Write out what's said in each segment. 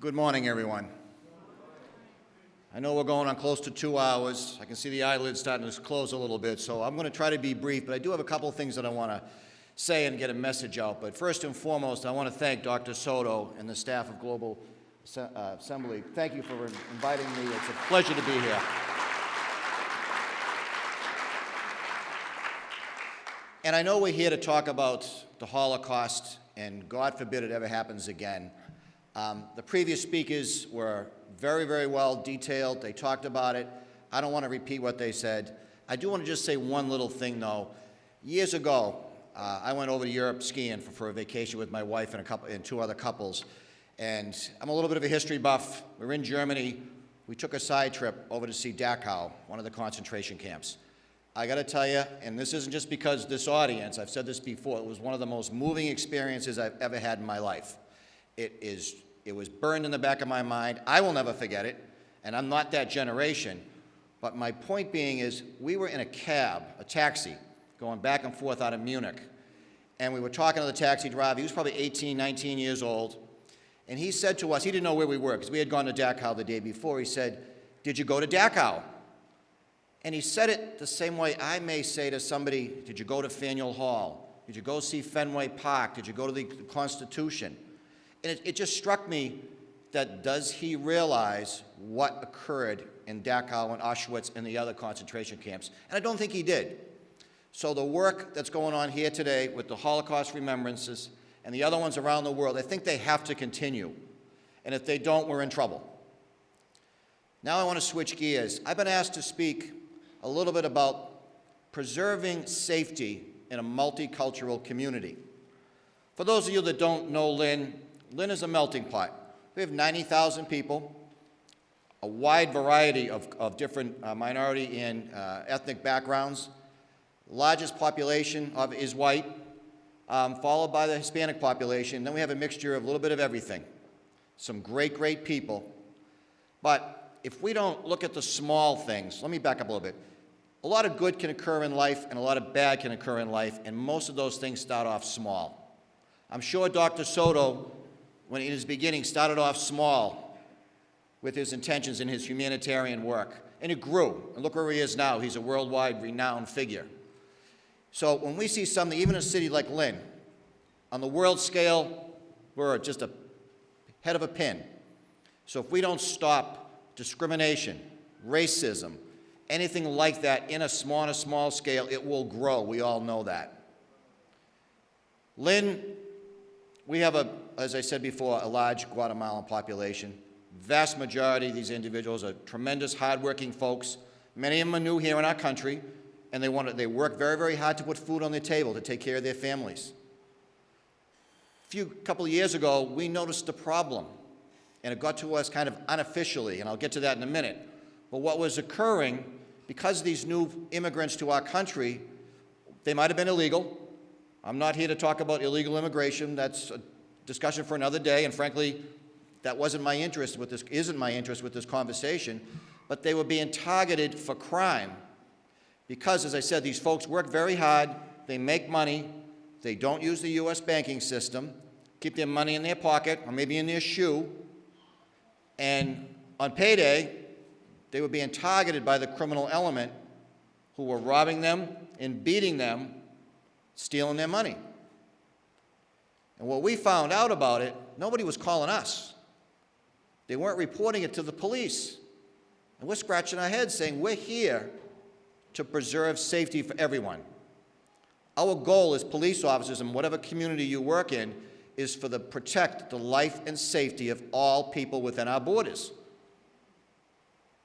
Good morning, everyone. I know we're going on close to 2 hours. I can see the eyelids starting to close a little bit, so I'm going to try to be brief, but I do have a couple of things that I want to say and get a message out. But first and foremost, I want to thank Dr. Soto and the staff of Global Assembly. Thank you for inviting me. It's a pleasure to be here. And I know we're here to talk about the Holocaust, and God forbid it ever happens again. The previous speakers were very, very well detailed. They talked about it. I don't want to repeat what they said. I do want to just say one little thing, though. Years ago, I went over to Europe skiing for a vacation with my wife and two other couples. And I'm a little bit of a history buff. We're in Germany. We took a side trip over to see Dachau, one of the concentration camps. I got to tell you, and this isn't just because this audience, I've said this before, it was one of the most moving experiences I've ever had in my life. It was burned in the back of my mind. I will never forget it, and I'm not that generation. But my point being is, we were in a cab, a taxi, going back and forth out of Munich. And we were talking to the taxi driver. He was probably 18, 19 years old. And he said to us, he didn't know where we were, because we had gone to Dachau the day before. He said, "Did you go to Dachau?" And he said it the same way I may say to somebody, "Did you go to Faneuil Hall? Did you go see Fenway Park? Did you go to the Constitution?" And it just struck me that does he realize what occurred in Dachau and Auschwitz and the other concentration camps? And I don't think he did. So the work that's going on here today with the Holocaust remembrances and the other ones around the world, I think they have to continue. And if they don't, we're in trouble. Now I want to switch gears. I've been asked to speak a little bit about preserving safety in a multicultural community. For those of you that don't know Lynn, Lynn is a melting pot. We have 90,000 people, a wide variety of different minority and ethnic backgrounds. Largest population is white, followed by the Hispanic population. Then we have a mixture of a little bit of everything. Some great, great people. But if we don't look at the small things, let me back up a little bit. A lot of good can occur in life and a lot of bad can occur in life, and most of those things start off small. I'm sure Dr. Soto, when in his beginning, started off small with his intentions in his humanitarian work. And it grew. And look where he is now. He's a worldwide renowned figure. So when we see something, even in a city like Lynn, on the world scale, we're just a head of a pin. So if we don't stop discrimination, racism, anything like that on a small scale, it will grow. We all know that. Lynn, we have, as I said before, a large Guatemalan population. Vast majority of these individuals are tremendous, hardworking folks. Many of them are new here in our country, and they work very, very hard to put food on their table, to take care of their families. A couple of years ago, we noticed the problem, and it got to us kind of unofficially, and I'll get to that in a minute. But what was occurring, because of these new immigrants to our country, they might have been illegal. I'm not here to talk about illegal immigration. That's a discussion for another day, and frankly, that wasn't my interest with this, isn't my interest with this conversation. But they were being targeted for crime because, as I said, these folks work very hard, they make money, they don't use the U.S. banking system, keep their money in their pocket or maybe in their shoe, and on payday, they were being targeted by the criminal element who were robbing them and beating them, stealing their money. And what we found out about it, nobody was calling us. They weren't reporting it to the police. And we're scratching our heads saying, we're here to preserve safety for everyone. Our goal as police officers in whatever community you work in is to protect the life and safety of all people within our borders.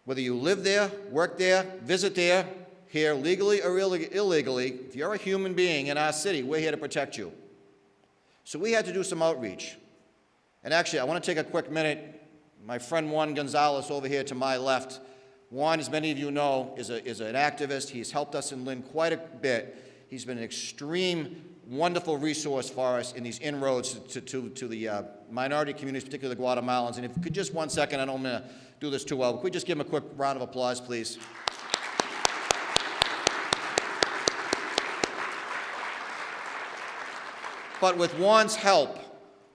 Whether you live there, work there, visit there, here legally or illegally, if you're a human being in our city, we're here to protect you. So we had to do some outreach. And actually, I want to take a quick minute. My friend Juan Gonzalez over here to my left. Juan, as many of you know, is an activist. He's helped us in Lynn quite a bit. He's been an extreme, wonderful resource for us in these inroads to the minority communities, particularly the Guatemalans. And if you could just 1 second, I don't want to do this too well. Could we just give him a quick round of applause, please? But with Juan's help,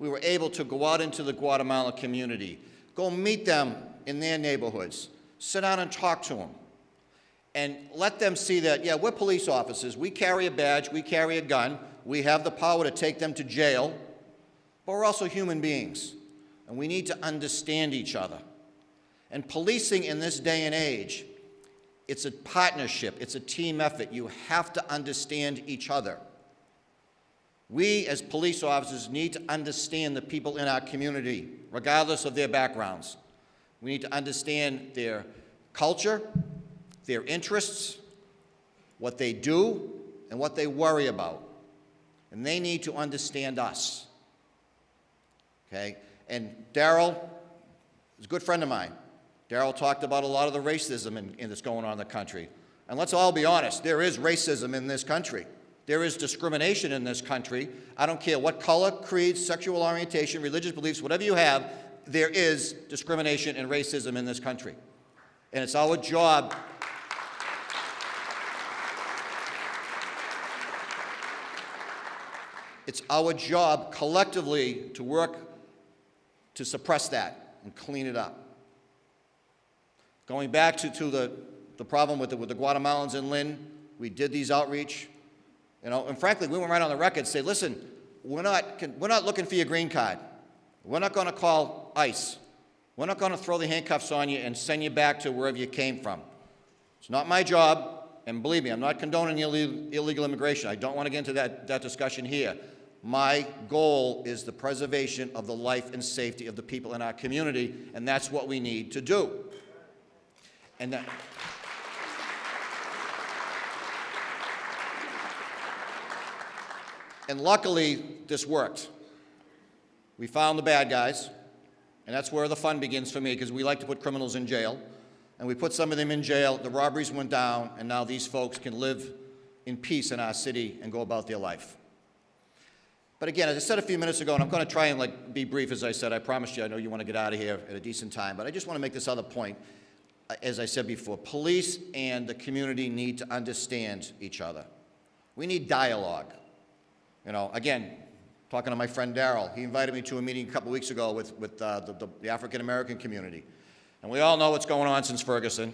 we were able to go out into the Guatemalan community, go meet them in their neighborhoods, sit down and talk to them, and let them see that, yeah, we're police officers, we carry a badge, we carry a gun, we have the power to take them to jail, but we're also human beings, and we need to understand each other. And policing in this day and age, it's a partnership, it's a team effort. You have to understand each other. We, as police officers, need to understand the people in our community, regardless of their backgrounds. We need to understand their culture, their interests, what they do, and what they worry about. And they need to understand us. Okay? And Darryl is a good friend of mine. Darryl talked about a lot of the racism that's going on in the country. And let's all be honest, there is racism in this country. There is discrimination in this country. I don't care what color, creed, sexual orientation, religious beliefs, whatever you have, there is discrimination and racism in this country. And it's our job collectively to work to suppress that and clean it up. Going back to the problem with the Guatemalans in Lynn, we did these outreach, and frankly, we went right on the record and said, listen, we're not looking for your green card. We're not going to call ICE. We're not going to throw the handcuffs on you and send you back to wherever you came from. It's not my job, and believe me, I'm not condoning illegal immigration. I don't want to get into that discussion here. My goal is the preservation of the life and safety of the people in our community, and that's what we need to do. And luckily, this worked. We found the bad guys, and that's where the fun begins for me, because we like to put criminals in jail. And we put some of them in jail, the robberies went down, and now these folks can live in peace in our city and go about their life. But again, as I said a few minutes ago, and I'm going to try and be brief, as I said, I promised you, I know you want to get out of here at a decent time, but I just want to make this other point. As I said before, police and the community need to understand each other. We need dialogue. Again, talking to my friend Darryl, he invited me to a meeting a couple weeks ago with the African-American community. And we all know what's going on since Ferguson.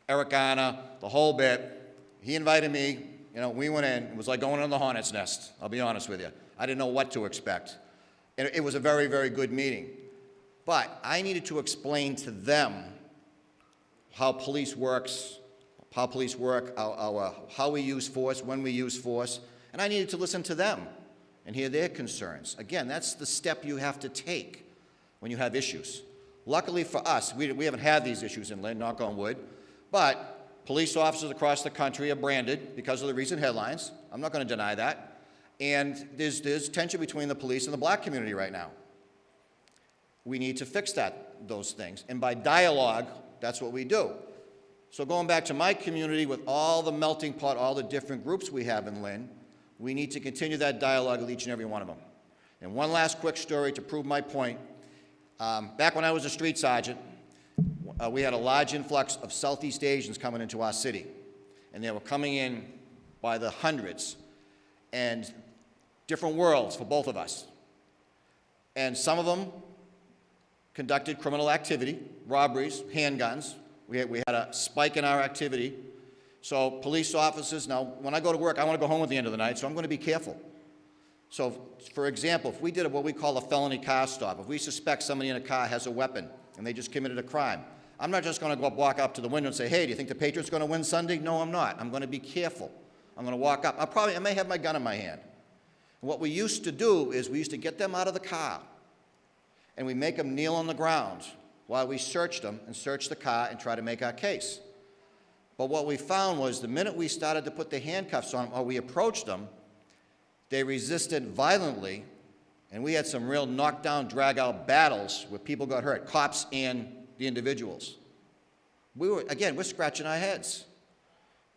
Eric Garner, the whole bit. He invited me, we went in. It was like going in the hornet's nest, I'll be honest with you. I didn't know what to expect. And it was a very, very good meeting. But I needed to explain to them how police work, how we use force, when we use force, and I needed to listen to them and hear their concerns. Again, that's the step you have to take when you have issues. Luckily for us, we haven't had these issues in Lynn, knock on wood, but police officers across the country are branded because of the recent headlines. I'm not going to deny that. And there's tension between the police and the black community right now. We need to fix those things, and by dialogue, that's what we do. So going back to my community with all the melting pot, all the different groups we have in Lynn, we need to continue that dialogue with each and every one of them. And one last quick story to prove my point. Back when I was a street sergeant, we had a large influx of Southeast Asians coming into our city. And they were coming in by the hundreds, and different worlds for both of us. And some of them conducted criminal activity, robberies, handguns. We had a spike in our activity. So police officers, now when I go to work, I want to go home at the end of the night, so I'm going to be careful. So for example, if we did what we call a felony car stop, if we suspect somebody in a car has a weapon and they just committed a crime, I'm not just going to walk up to the window and say, hey, do you think the Patriots going to win Sunday? No, I'm not. I'm going to be careful. I'm going to walk up. I may have my gun in my hand. And what we used to do is we used to get them out of the car and we make them kneel on the ground while we searched them and searched the car and try to make our case. But what we found was the minute we started to put the handcuffs on them or we approached them, they resisted violently, and we had some real knockdown, drag-out battles where people got hurt, cops and the individuals. We're scratching our heads.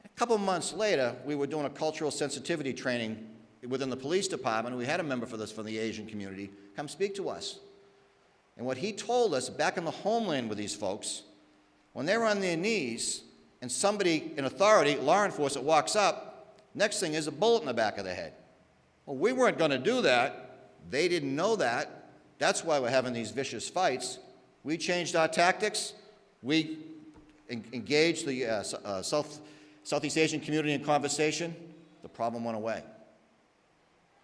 A couple months later, we were doing a cultural sensitivity training within the police department, and we had a member for this from the Asian community come speak to us. And what he told us back in the homeland with these folks, when they're on their knees and somebody in authority, law enforcement, walks up, next thing is a bullet in the back of the head. Well, we weren't going to do that. They didn't know that. That's why we're having these vicious fights. We changed our tactics. We engaged the Southeast Asian community in conversation. The problem went away.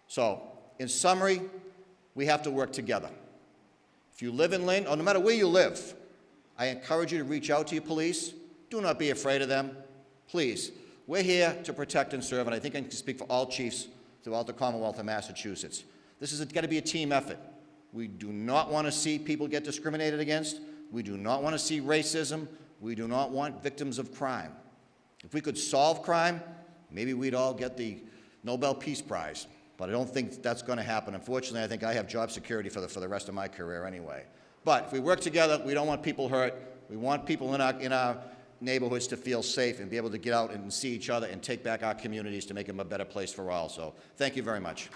So, in summary, we have to work together. If you live in Lynn, or no matter where you live, I encourage you to reach out to your police. Do not be afraid of them. Please, we're here to protect and serve, and I think I can speak for all chiefs throughout the Commonwealth of Massachusetts. This has got to be a team effort. We do not want to see people get discriminated against. We do not want to see racism. We do not want victims of crime. If we could solve crime, maybe we'd all get the Nobel Peace Prize. But I don't think that's going to happen. Unfortunately, I think I have job security for the rest of my career anyway. But if we work together, we don't want people hurt. We want people in our neighborhoods to feel safe and be able to get out and see each other and take back our communities to make them a better place for all. So thank you very much.